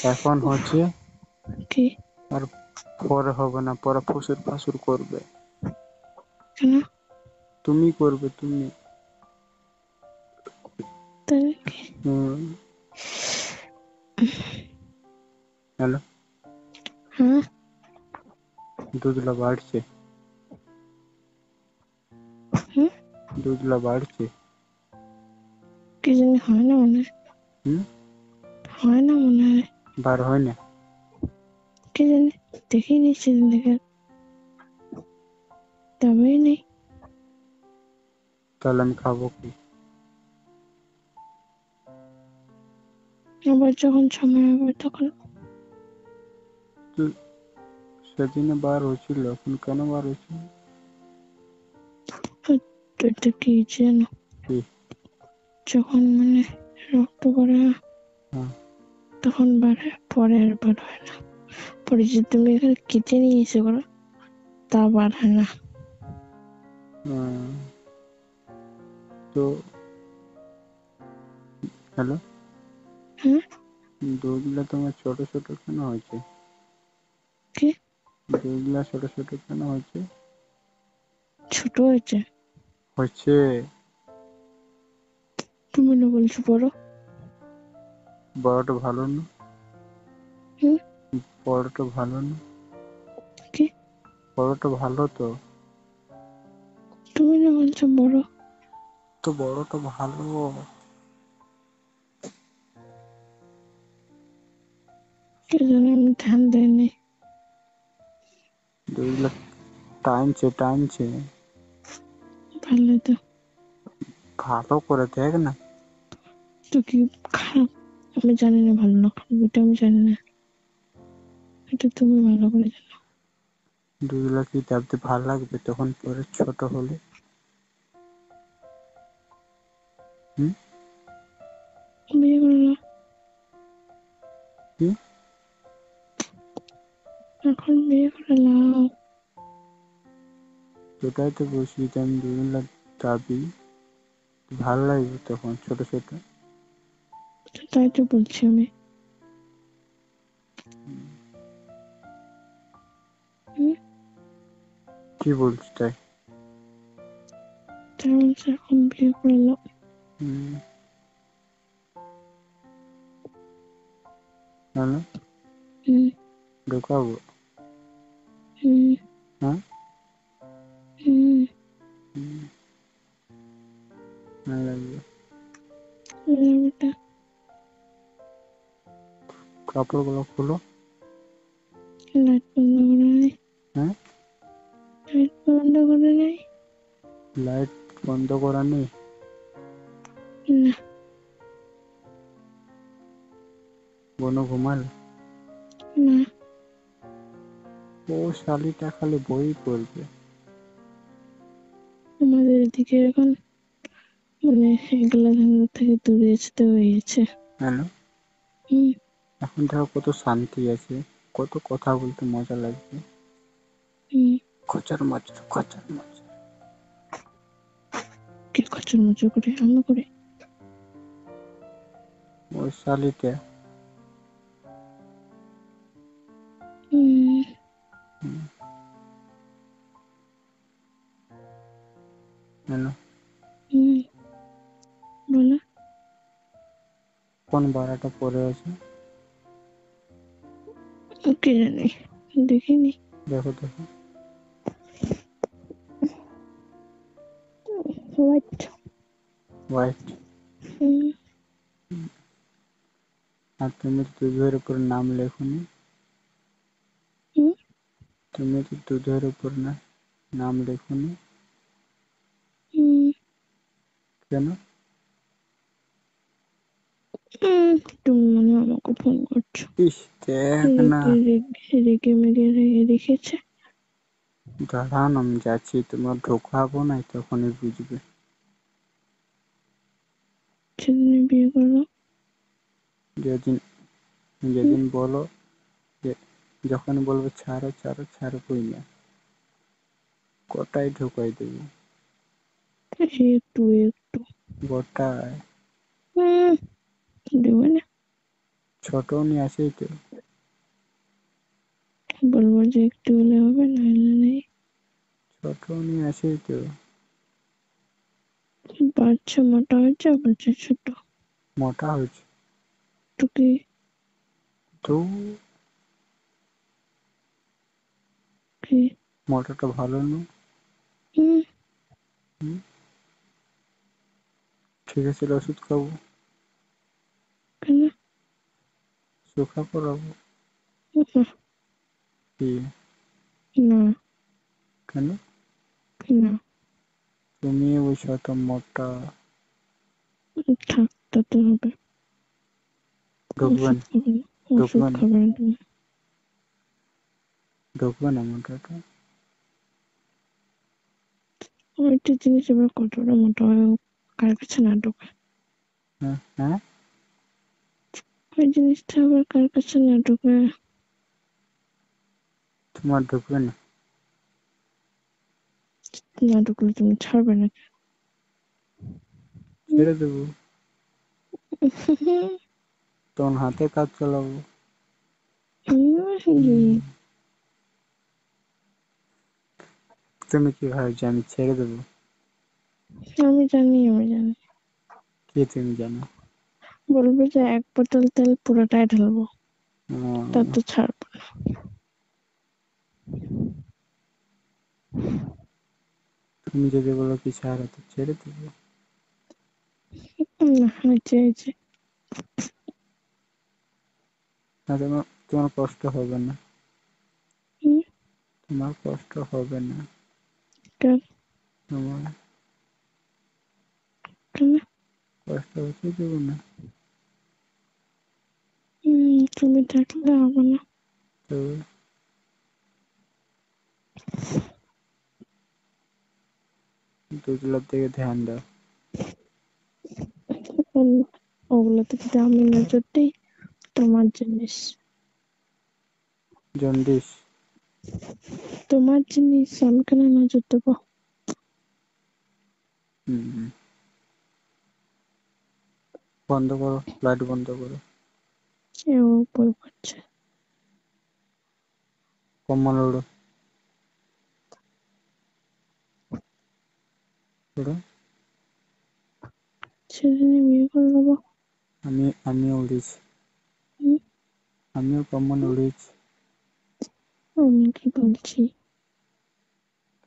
এখন হচ্ছে কি? আর পরে হবে না, পরে ফুসুর ফাসুর করবে। কেন? তুমি করবে, তুমি। তাই নাকি? হ্যালো, হ্যাঁ। দুধলা বাড়ছে, হুম। দুধলা বাড়ছে। কি জানি, হয় না মনে হয়। হয় না মনে হয়। বার হয় না। কি জানি, দেখিনি সেদিন থেকে, তবেই নেই। তাহলে আমি খাবো কি? আবার যখন সময় হবে তখন। সেদিনে বার হয়েছিল, এখন কেন বার হয়েছিল? এটা কি জানো? কি? যখন মানে রক্ত পড়ে তখন বাড়ে, পরে আর বার হয় না। পরে যে তুমি এখানে কেটে নিয়ে এসে করো, তা বার হয় না। তো হ্যালো, হ্যাঁ। দুধগুলা তোমার ছোট ছোট কেন হয়েছে? কি? দুধগুলা ছোট ছোট কেন হয়েছে? ছোট হয়েছে? হচ্ছে। তুমি না বলছো বড়? বড়টা ভালো না? হুম। বড়টা ভালো না? কি? বড়টা ভালো তো। তুমি না বলছো বড়? তো বড়টা ভালো। কে জানে, আমি ধ্যান দেয়নি। দুধগুলা টানছে টানছে। ভালো তো। ভালো করে দেখ না। তো কি খারাপ? আমি জানি না ভালো না খারাপ, এটা আমি জানি না, এটা তুমি ভালো করে জানো। দুধগুলা কি দেখতে ভালো লাগবে তখন পরে ছোট হলে? বিয়ে করে নাও। কি? এখন বিয়ে করে নাও। সেটাই তো বলছি, যে আমি দুধগুলা দাবি ভালো লাগবে তখন ছোট ছোট। তাই তো বলছি আমি। হুম। কি বলছি তাই? তাই বলছে এখন বিয়ে করে নাও। হ্যালো, হুম। ঢোকাবো? হুম। হ্যাঁ। হুম। ভালো লাগবে। ব্যাপারটা। কাপড়গুলো খুলো। লাইট বন্ধ করে নেই। হ্যাঁ, লাইট বন্ধ করে নেই। লাইট বন্ধ করা নেই? না। বনু ঘুমাল? না। ও শালিটা খালি বই পড়বে। আমাদের এদিকে এখন মানে এগুলা ধান্দা থেকে দূরে যেতে হয়েছে। হ্যালো, হুম। এখন দেখো কত শান্তি আছে, কত কথা বলতে মজা লাগবে। হুম। খচর মচর খচর মচর। কে খচর মচর করে? আমি করে? ওই শালিটা। হুম। হ্যালো, হুম। বলো। কোন বাড়াটা পড়ে আছে? কে জানি, দেখিনি। দেখো দেখো। হোয়াইট। হোয়াইট। হুম। আর তুমি দুধের উপর নাম লেখনি? হুম। তুমি তো দুধের উপর না নাম লেখনি হুম। কেন? তুমি মনে হয় আমাকে ফোন করছো। ইস, দেখ না। রেগে মেগে রেখেছে। দাঁড়ান, আমি যাচ্ছি, তোমার ঢোকাবো না, তখনই বুঝবে। সেদিন বিয়ে করলো। যেদিন হুম। যেদিন বলো, যে যখন বলবো ছাড়ো ছাড়ো, ছাড়বই না, কটাই ঢোকাই দেবো। একটু একটু। গোটায়। হুম। দেবে না। ছোট নিয়ে আসেই তো। বলবো যে একটু হলে হবে, নাহলে নেই। ছোট নিয়ে আসেই তো। বাচ্চা মোটা হয়েছে, বাচ্চা ছোট। মোটা হয়েছে তো কি? তো। কি? মোটাটা ভালো না। হুম। হুম, ঠিক আছে, ওষুধ খাবো। কেন? সুখা করাবো। উহ, কি? না। কেন? না। তুমি বলছো তো মোটা। থাক, তাতে হবে। ঢুকবে ওষুধ না। খাবে না। ওষুধ ঢুকবে না। খাবে না তুমি। ঢুকবে না মোটাটা। ওইটা জিনিস এবার কতটা মোটা হয়, কার কাছে না ঢোকে। হ্যাঁ হ্যাঁ। ওই জিনিসটা আবার কার কাছে না ঢোকে। তোমার ঢুকবে না। না ঢুকলে তুমি ছাড়বে নাকি? ছেড়ে দেবো। তখন হাতে কাজ চালাবো। তুমি কি ভাবছো আমি ছেড়ে দেবো? আমি জানি, আমি জানি। কি তুমি জানো? বলবে যে 1 বোতল তেল পুরোটাই ঢালবো, তা তো ছাড়বো না। তুমি যদি বলো কি ছাড়ো তো ছেড়ে দেবো। না, হয়েছে হয়েছে। না, তোমার তোমার কষ্ট হবে না। হুম, তোমার কষ্ট হবে না। কেন? তোমার কেন? কষ্ট হতে দেবো না। তুমি থাকলে হবে না। তো দুগুলোর দিকে ধ্যান দাও। ওগুলো তো যদি আমি নজর দিই, তোমার জিনিস। জন্ডিস। তোমার জিনিস, আমি কেন নজর দেবো? হুম, বন্ধ করো, লাইট বন্ধ করো। এও বই পড়ছে। কম্বল ওড়ো। ওড়ো। সেদিনে বিয়ে করে নেবো। আমিও উড়েছি। হুম, আমিও কম্বল উড়েছি। আমি কি বলছি?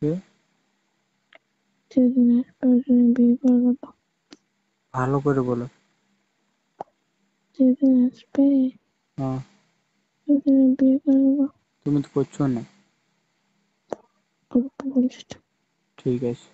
কে? সেদিনে সেদিনে বিয়ে করে নেবো। ভালো করে বলো। যেদিন আসবে হ্যাঁ। সেদিনে বিয়ে করে নেবো। তুমি তো করছো না। করবো বলছি তো। ঠিক আছে।